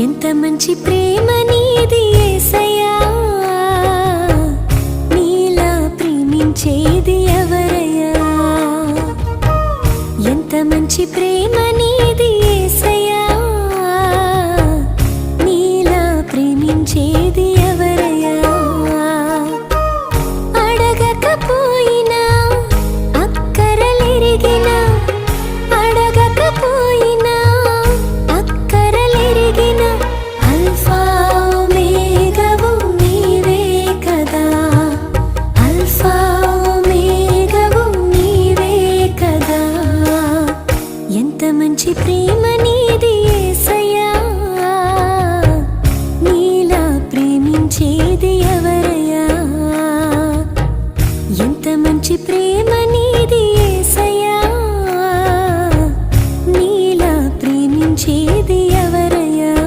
ఎంత మంచి ప్రేమ నీది యేసయ్యా, నీలా ప్రేమించేది ఎవరయ్యా? ఎంత మంచి ప్రేమ